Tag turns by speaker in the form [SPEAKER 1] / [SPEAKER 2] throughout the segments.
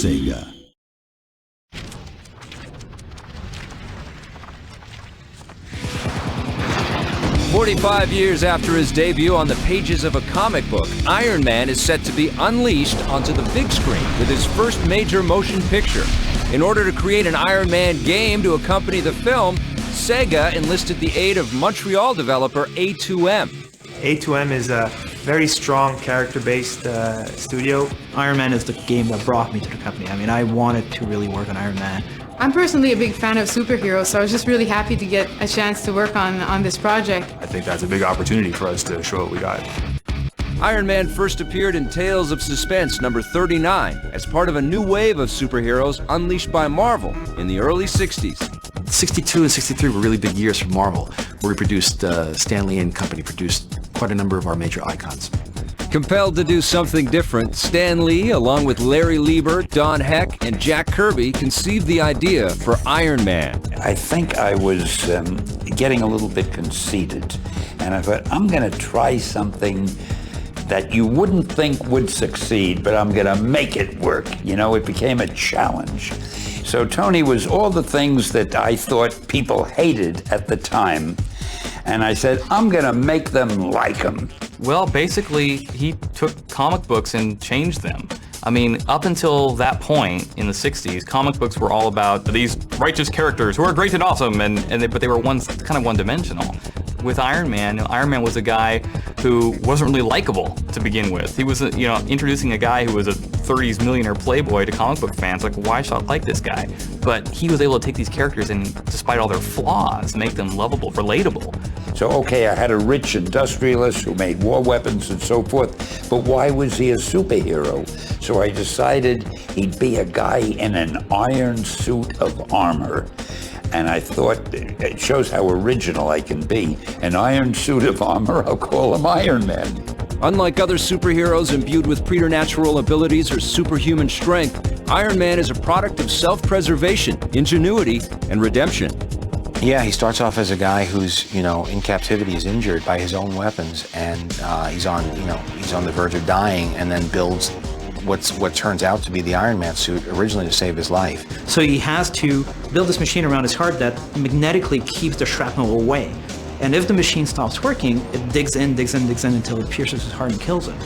[SPEAKER 1] Sega.
[SPEAKER 2] 45 years after his debut on the pages of a comic book, Iron Man is set to be unleashed onto the big screen with his first major motion picture. In order to create an Iron Man game to accompany the film, Sega enlisted the aid of Montreal developer A2M.
[SPEAKER 3] A2M is a very strong character-based studio.
[SPEAKER 4] Iron Man is the game that brought me to the company. I mean, I wanted to really work on Iron Man.
[SPEAKER 5] I'm personally a big fan of superheroes, so I was just really happy to get a chance to work on this project.
[SPEAKER 6] I think that's a big opportunity for us to show what we got.
[SPEAKER 2] Iron Man first appeared in Tales of Suspense number 39 as part of a new wave of superheroes unleashed by Marvel in the early 60s.
[SPEAKER 7] 62 and 63 were really big years for Marvel, where we produced, Stan Lee and company produced quite a number of our major icons.
[SPEAKER 2] Compelled to do something different, Stan Lee, along with Larry Lieber, Don Heck, and Jack Kirby, conceived the idea for Iron Man.
[SPEAKER 8] I think I was getting a little bit conceited, and I thought, I'm going to try something that you wouldn't think would succeed, but I'm going to make it work. You know, it became a challenge. So Tony was all the things that I thought people hated at the time, and I said, I'm going to make them like them.
[SPEAKER 9] Well, basically, he took comic books and changed them. I mean, up until that point in the 60s, comic books were all about these righteous characters who are great and awesome, but they were kind of one-dimensional. With Iron Man was a guy who wasn't really likable to begin with. He was, introducing a guy who was a 30s millionaire playboy to comic book fans. Like, why should I like this guy? But he was able to take these characters and, despite all their flaws, make them lovable, relatable.
[SPEAKER 8] So, okay, I had a rich industrialist who made war weapons and so forth, but why was he a superhero? So I decided he'd be a guy in an iron suit of armor. And I thought, it shows how original I can be. An iron suit of armor, I'll call him Iron Man.
[SPEAKER 2] Unlike other superheroes imbued with preternatural abilities or superhuman strength, Iron Man is a product of self-preservation, ingenuity, and redemption.
[SPEAKER 7] Yeah, he starts off as a guy who's, in captivity, is injured by his own weapons, and he's on the verge of dying, and then builds what turns out to be the Iron Man suit, originally to save his life.
[SPEAKER 4] So he has to build this machine around his heart that magnetically keeps the shrapnel away. And if the machine stops working, it digs in until it pierces his heart and kills him.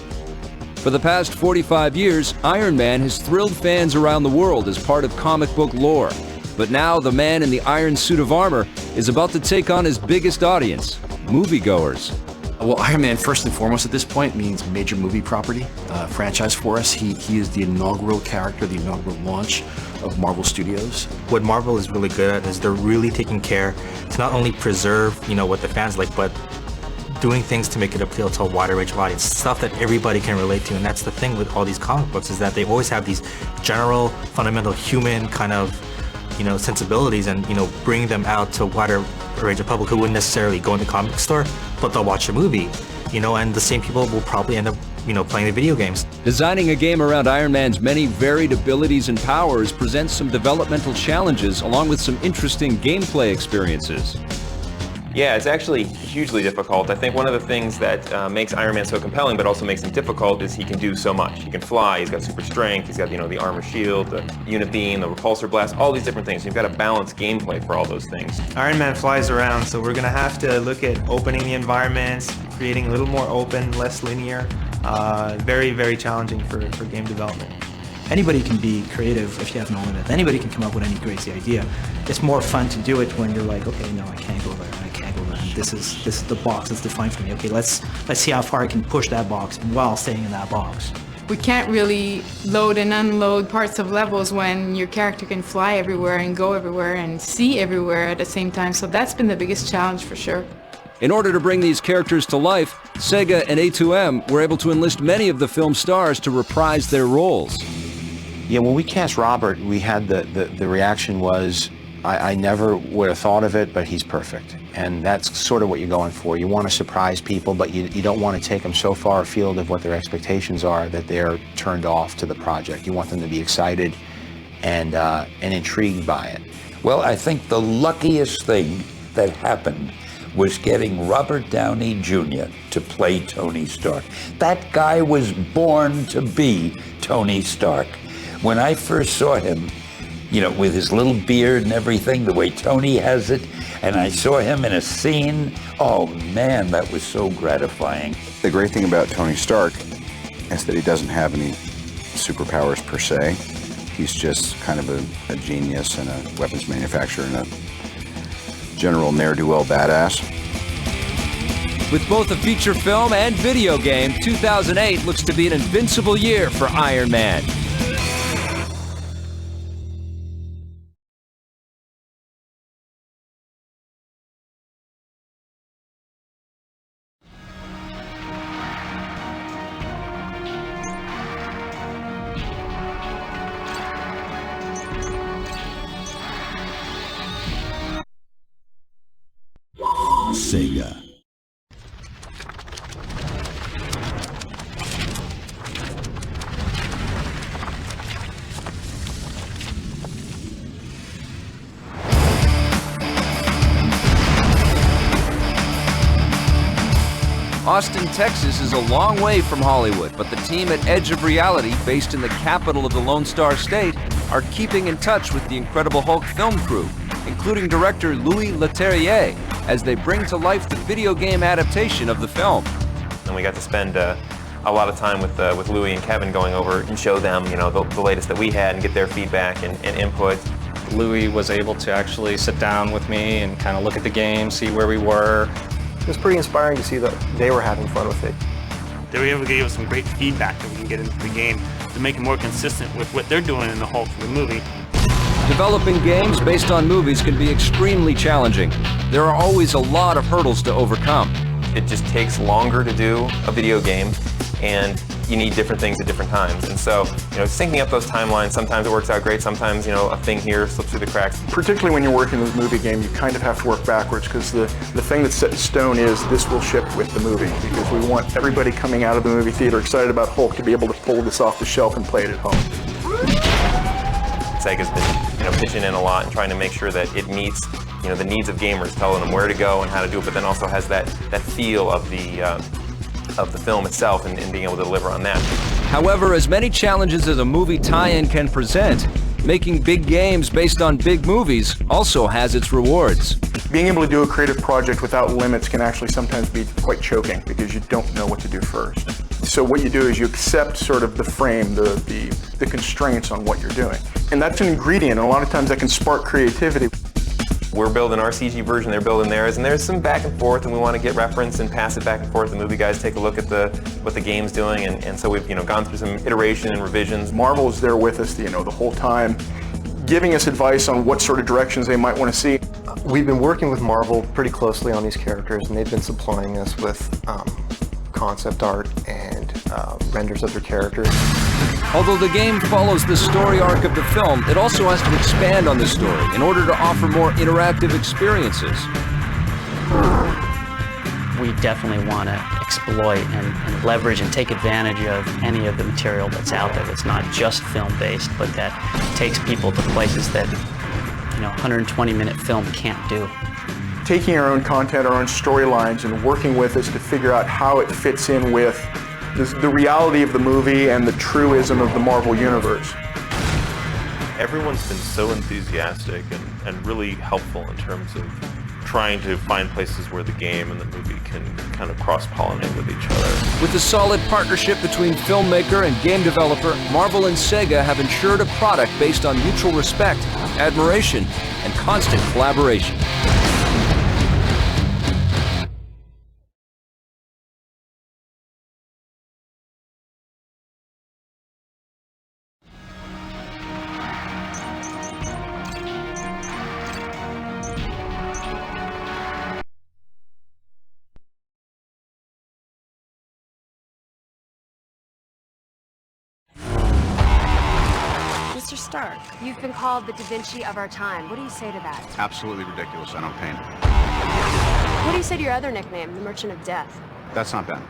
[SPEAKER 2] For the past 45 years, Iron Man has thrilled fans around the world as part of comic book lore. But now the man in the iron suit of armor is about to take on his biggest audience, moviegoers.
[SPEAKER 7] Well, Iron Man, first and foremost at this point, means major movie property, franchise for us. He is the inaugural character, the inaugural launch of Marvel Studios.
[SPEAKER 3] What Marvel is really good at is they're really taking care to not only preserve, what the fans like, but doing things to make it appeal to a wider range of audience, stuff that everybody can relate to. And that's the thing with all these comic books, is that they always have these general, fundamental human kind of, sensibilities, and, bring them out to a wider range of public who wouldn't necessarily go in the comic store, but they'll watch a movie, and the same people will probably end up, playing the video games.
[SPEAKER 2] Designing a game around Iron Man's many varied abilities and powers presents some developmental challenges along with some interesting gameplay experiences.
[SPEAKER 10] Yeah, it's actually hugely difficult. I think one of the things that makes Iron Man so compelling, but also makes him difficult, is he can do so much. He can fly, he's got super strength, he's got, the armor shield, the unit beam, the repulsor blast, all these different things. You've got to balance gameplay for all those things.
[SPEAKER 3] Iron Man flies around, so we're going to have to look at opening the environments, creating a little more open, less linear. Very, very challenging for game development.
[SPEAKER 4] Anybody can be creative if you have no limit. Anybody can come up with any crazy idea. It's more fun to do it when you're like, okay, no, I can't go there. This is the box that's defined for me. Okay, let's see how far I can push that box while staying in that box.
[SPEAKER 5] We can't really load and unload parts of levels when your character can fly everywhere and go everywhere and see everywhere at the same time. So that's been the biggest challenge for sure.
[SPEAKER 2] In order to bring these characters to life, Sega and A2M were able to enlist many of the film stars to reprise their roles.
[SPEAKER 7] Yeah, when we cast Robert, we had the reaction was, I never would have thought of it, but he's perfect. And that's sort of what you're going for. You want to surprise people, but you don't want to take them so far afield of what their expectations are that they're turned off to the project. You want them to be excited and intrigued by it.
[SPEAKER 8] Well, I think the luckiest thing that happened was getting Robert Downey Jr. to play Tony Stark. That guy was born to be Tony Stark. When I first saw him, you know, with his little beard and everything, the way Tony has it, and I saw him in a scene, oh man, that was so gratifying.
[SPEAKER 1] The great thing about Tony Stark is that he doesn't have any superpowers per se. He's just kind of a genius and a weapons manufacturer and a general ne'er-do-well badass.
[SPEAKER 2] With both a feature film and video game, 2008 looks to be an invincible year for Iron Man.
[SPEAKER 11] Sega.
[SPEAKER 2] Austin, Texas is a long way from Hollywood, but the team at Edge of Reality, based in the capital of the Lone Star State, are keeping in touch with the Incredible Hulk film crew, including director Louis Leterrier, as they bring to life the video game adaptation of the film.
[SPEAKER 10] And we got to spend a lot of time with Louis and Kevin going over and show them, you know, the latest that we had and get their feedback and input.
[SPEAKER 12] Louis was able to actually sit down with me and kind of look at the game, see where we were.
[SPEAKER 13] It was pretty inspiring to see that they were having fun with it.
[SPEAKER 14] They were able to give us some great feedback that we can get into the game to make it more consistent with what they're doing in the Hulk for the movie.
[SPEAKER 2] Developing games based on movies can be extremely challenging. There are always a lot of hurdles to overcome.
[SPEAKER 10] It just takes longer to do a video game, and you need different things at different times. And so, you know, syncing up those timelines, sometimes it works out great, sometimes, you know, a thing here slips through the cracks.
[SPEAKER 15] Particularly when you're working with a movie game, you kind of have to work backwards, because the thing that's set in stone is this will ship with the movie, because we want everybody coming out of the movie theater excited about Hulk to be able to pull this off the shelf and play it at home.
[SPEAKER 10] Sega's been, you know, pitching in a lot and trying to make sure that it meets, you know, the needs of gamers, telling them where to go and how to do it, but then also has that feel of the film itself and being able to deliver on that.
[SPEAKER 2] However, as many challenges as a movie tie-in can present, making big games based on big movies also has its rewards.
[SPEAKER 15] Being able to do a creative project without limits can actually sometimes be quite choking, because you don't know what to do first. So what you do is you accept sort of the frame, the constraints on what you're doing. And that's an ingredient, and a lot of times that can spark creativity.
[SPEAKER 10] We're building our CG version, they're building theirs, and there's some back and forth, and we want to get reference and pass it back and forth. The movie guys take a look at what the game's doing, and so we've, you know, gone through some iteration and revisions.
[SPEAKER 15] Marvel is there with us, you know, the whole time, giving us advice on what sort of directions they might want to see.
[SPEAKER 13] We've been working with Marvel pretty closely on these characters, and they've been supplying us with concept art and renders of their characters.
[SPEAKER 2] Although the game follows the story arc of the film, it also has to expand on the story in order to offer more interactive experiences.
[SPEAKER 16] We definitely want to exploit and leverage and take advantage of any of the material that's out there that's not just film-based, but that takes people to places that, you know, 120-minute film can't do.
[SPEAKER 15] Taking our own content, our own storylines, and working with us to figure out how it fits in with the reality of the movie and the truism of the Marvel Universe.
[SPEAKER 17] Everyone's been so enthusiastic and really helpful in terms of trying to find places where the game and the movie can kind of cross-pollinate with each other.
[SPEAKER 2] With a solid partnership between filmmaker and game developer, Marvel and Sega have ensured a product based on mutual respect, admiration, and constant collaboration.
[SPEAKER 18] Mr. Stark, you've been called the Da Vinci of our time. What do you say to that?
[SPEAKER 1] Absolutely ridiculous. I don't paint.
[SPEAKER 18] What do you say to your other nickname, the Merchant of Death?
[SPEAKER 1] That's not bad.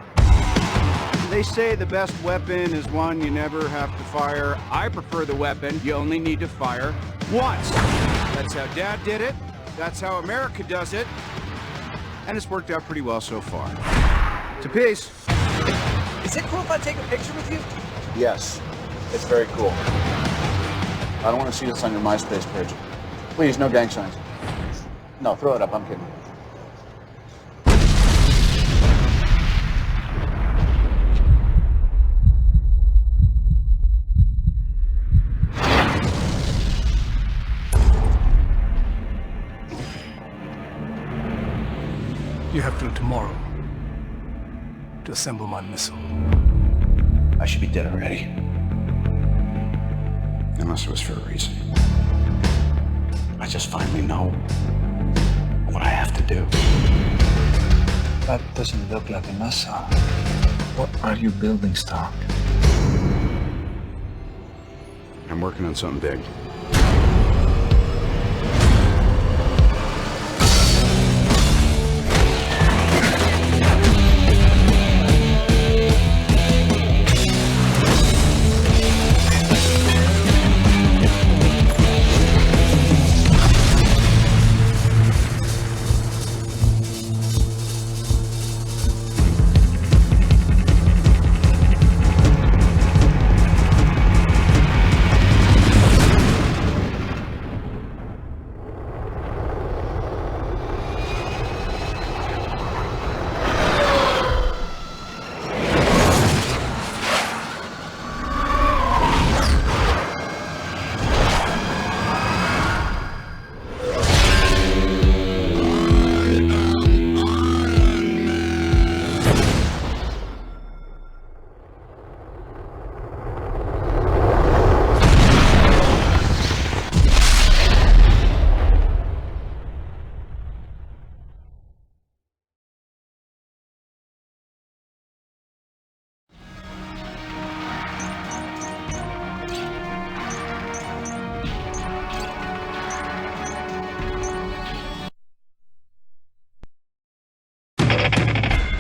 [SPEAKER 19] They say the best weapon is one you never have to fire. I prefer the weapon you only need to fire once. That's how Dad did it. That's how America does it. And it's worked out pretty well so far. To peace.
[SPEAKER 20] Is it cool if I take a picture with you?
[SPEAKER 1] Yes, it's very cool. I don't want to see this on your MySpace page. Please, no gang signs. No, throw it up. I'm kidding.
[SPEAKER 20] You have till tomorrow to assemble my missile.
[SPEAKER 1] I should be dead already. Unless it was for a reason. I just finally know what I have to do.
[SPEAKER 21] That doesn't look like a missile. What are you building, Stark?
[SPEAKER 1] I'm working on something big.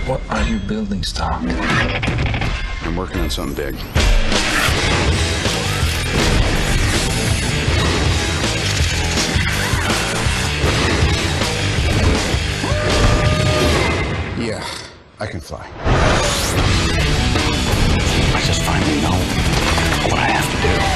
[SPEAKER 21] What are you building, Stark?
[SPEAKER 1] I'm working on something big. Yeah, I can fly. I just finally know what I have to do.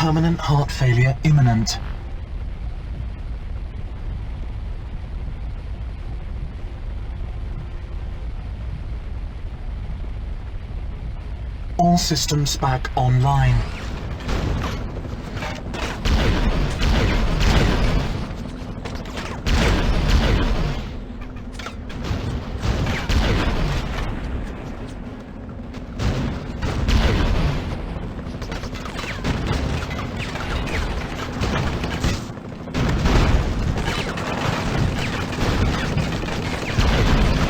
[SPEAKER 6] Permanent heart failure imminent. All systems back online.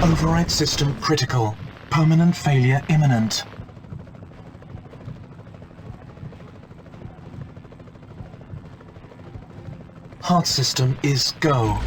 [SPEAKER 6] Override system critical. Permanent failure imminent. Heart system is go.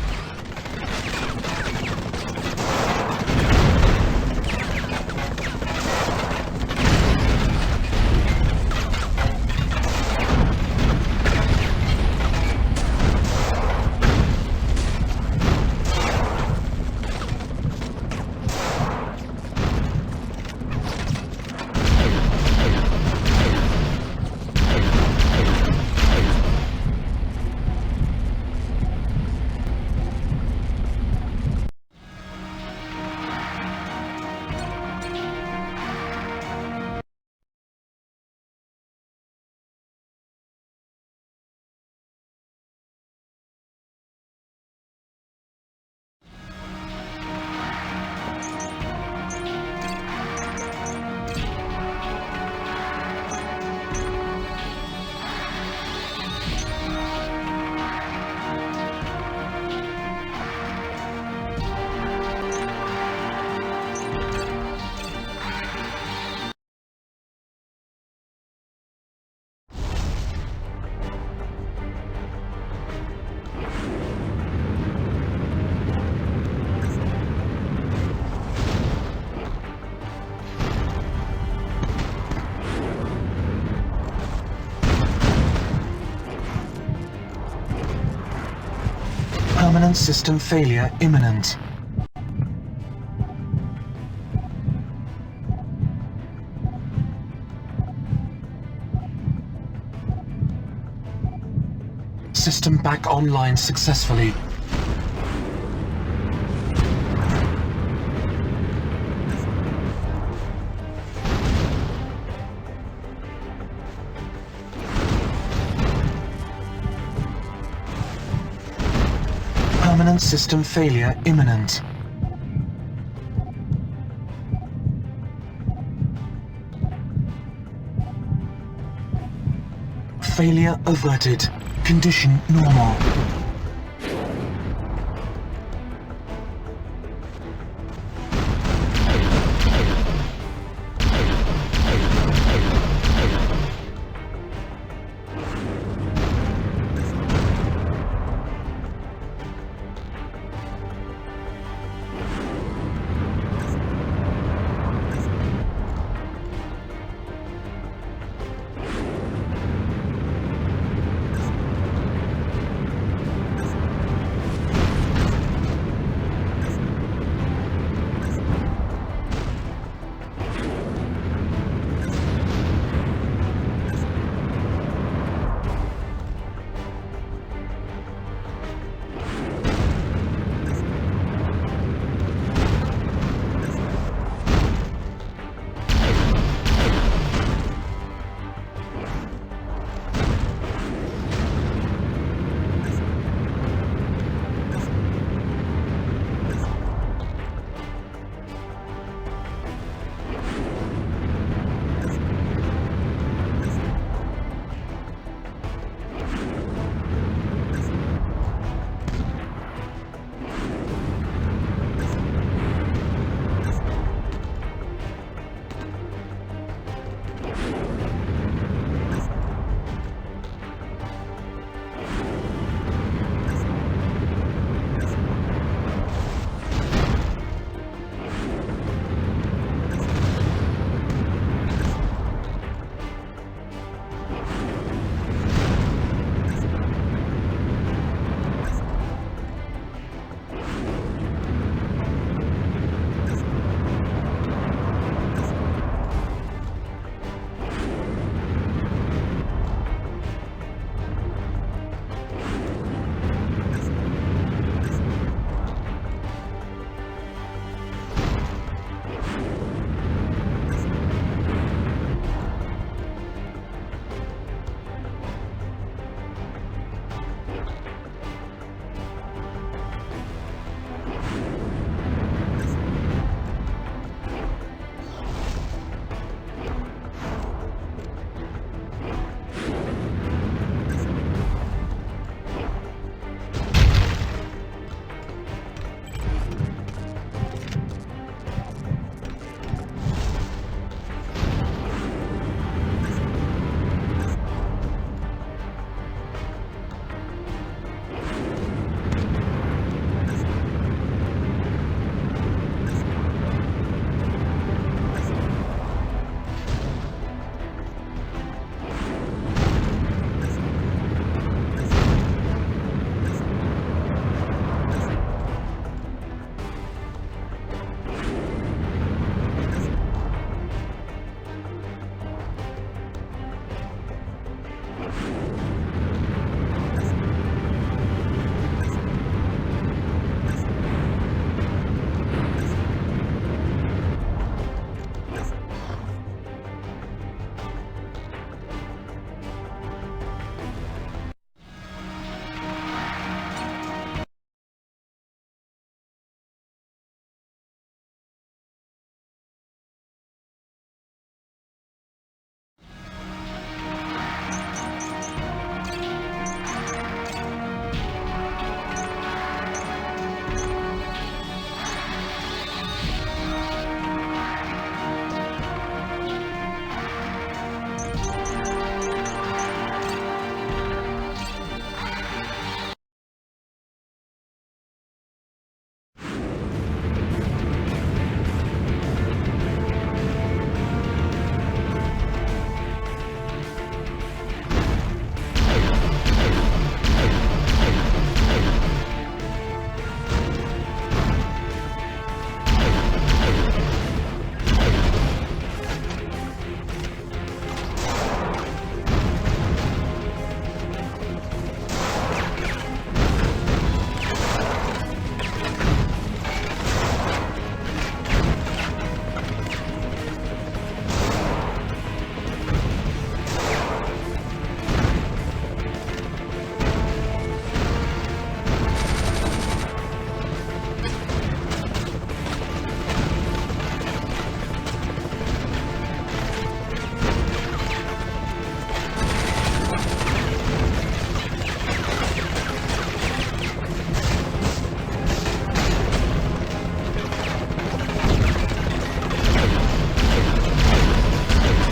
[SPEAKER 6] Permanent system failure imminent. System back online successfully. Permanent system failure imminent. Failure averted. Condition normal.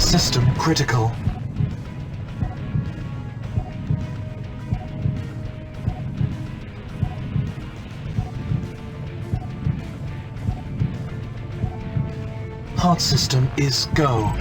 [SPEAKER 6] System critical. Heart system is go.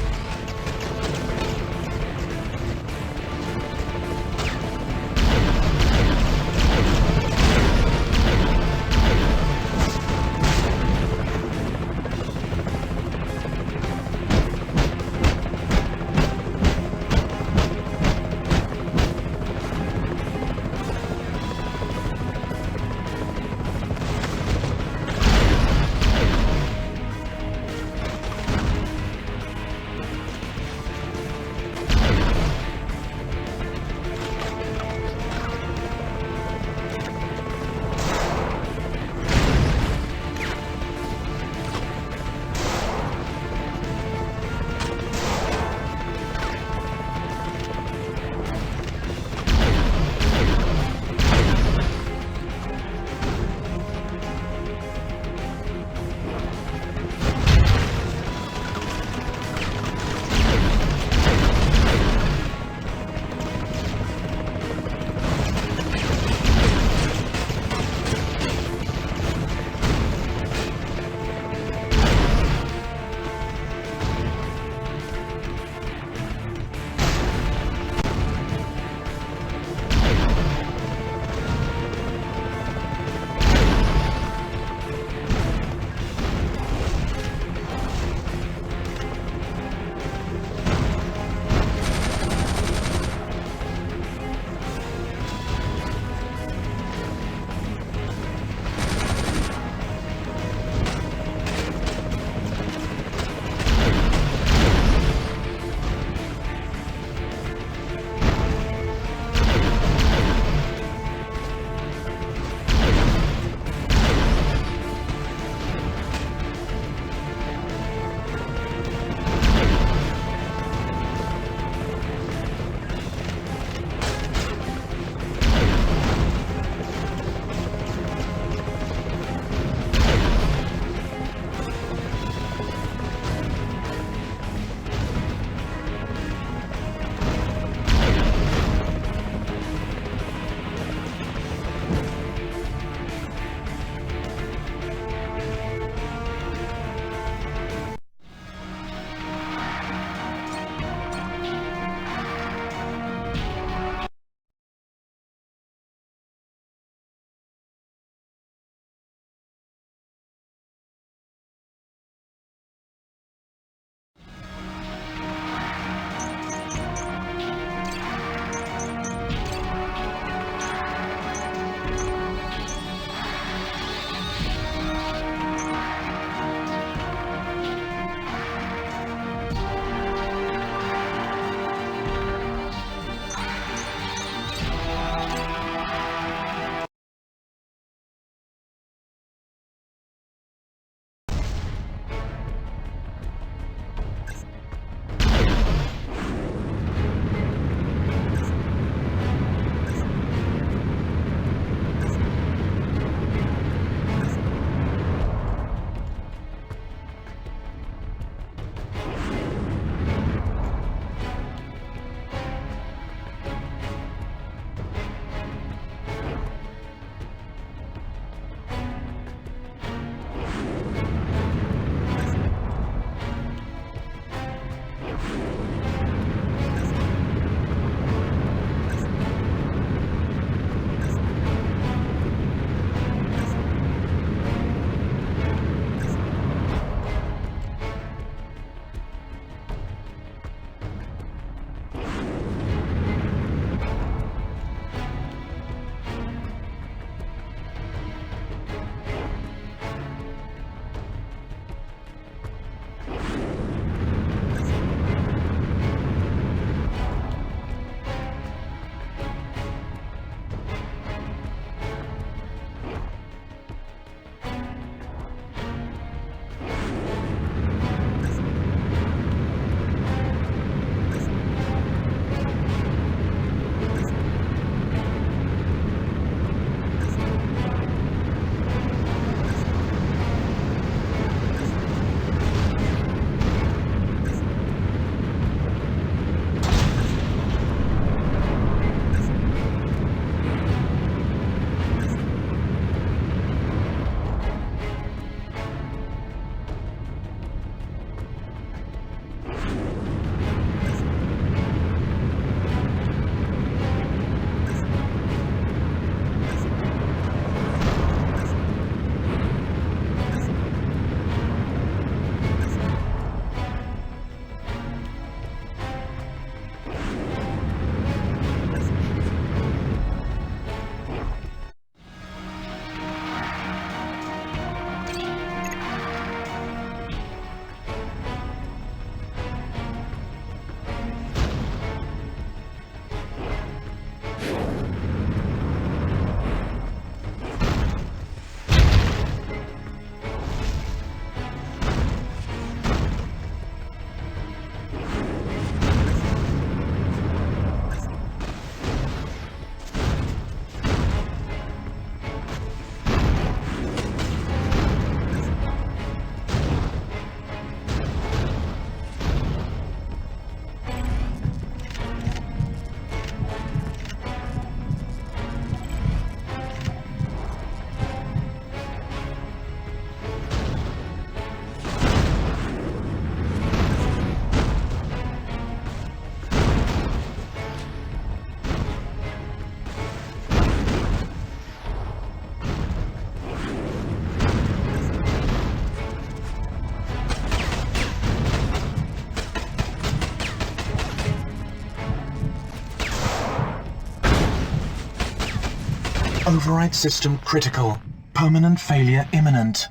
[SPEAKER 6] Override system critical. Permanent failure imminent.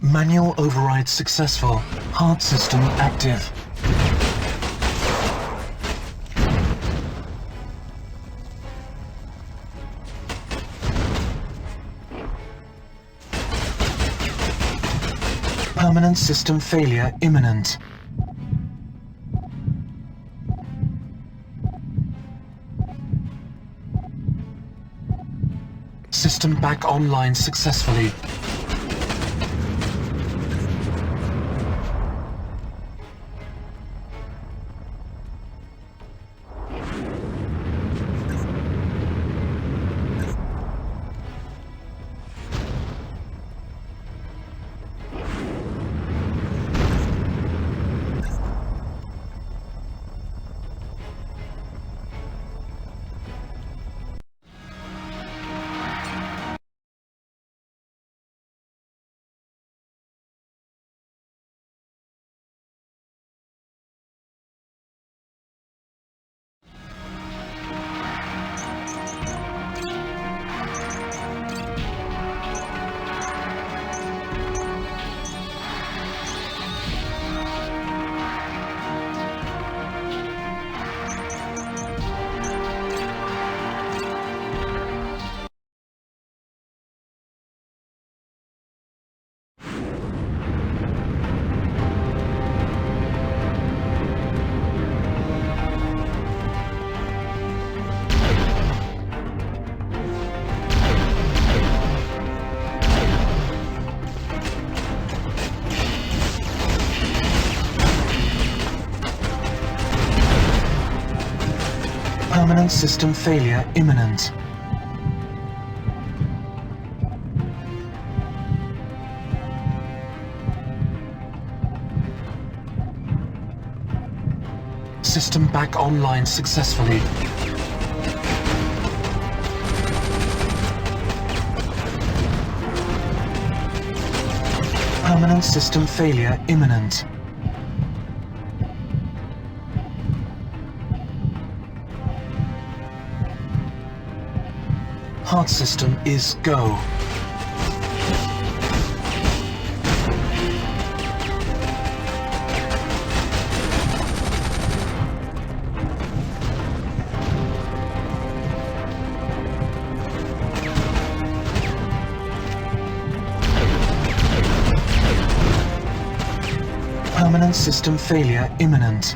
[SPEAKER 6] Manual override successful. Hard system active. Permanent system failure imminent. System back online successfully. Permanent system failure imminent. System back online successfully. Permanent system failure imminent. Hard system is go. Permanent system failure imminent.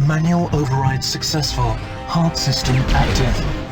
[SPEAKER 6] Manual override successful. Hard system active.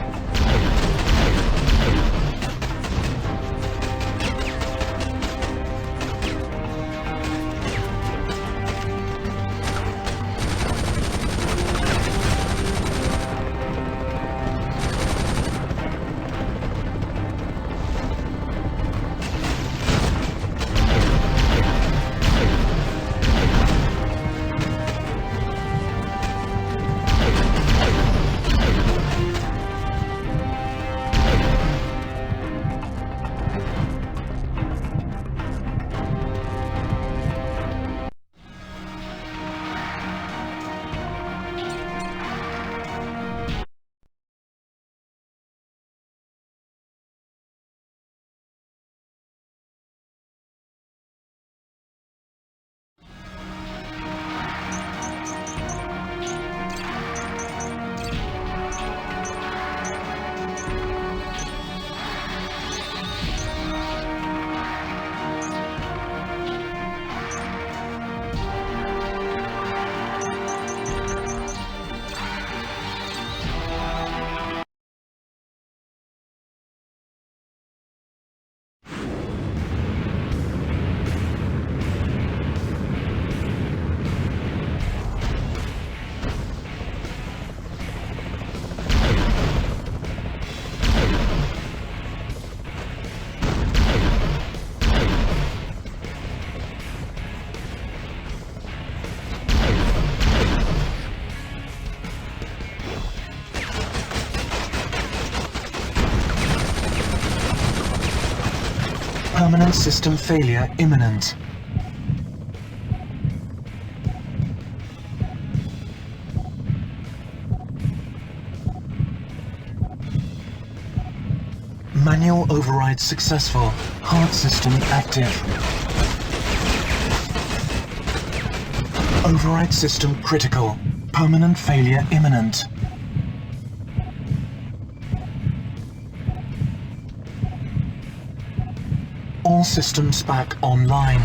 [SPEAKER 6] Permanent system failure imminent. Manual override successful. Hard system active. Override system critical. Permanent failure imminent. All systems back online.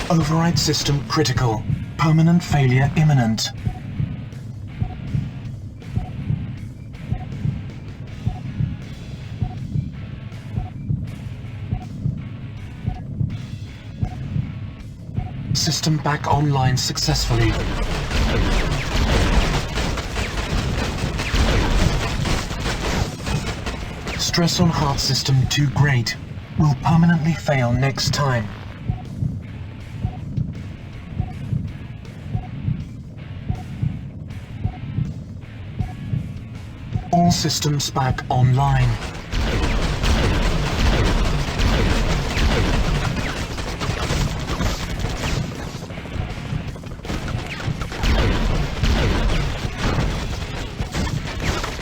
[SPEAKER 6] Override system critical. Permanent failure imminent. System back online successfully. Stress on heart system too great. Will permanently fail next time. All systems back online.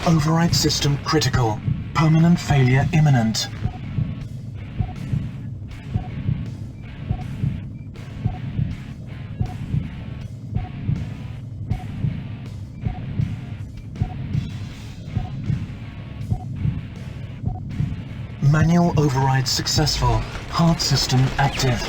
[SPEAKER 6] Override system critical. Permanent failure imminent. Manual override successful. Heart system active.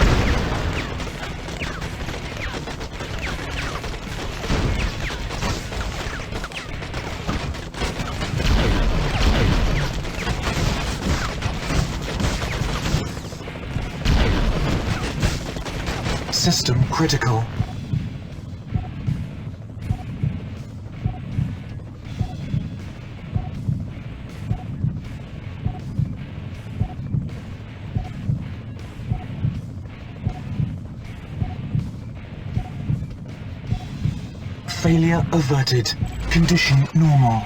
[SPEAKER 6] System critical. Failure averted. Condition normal.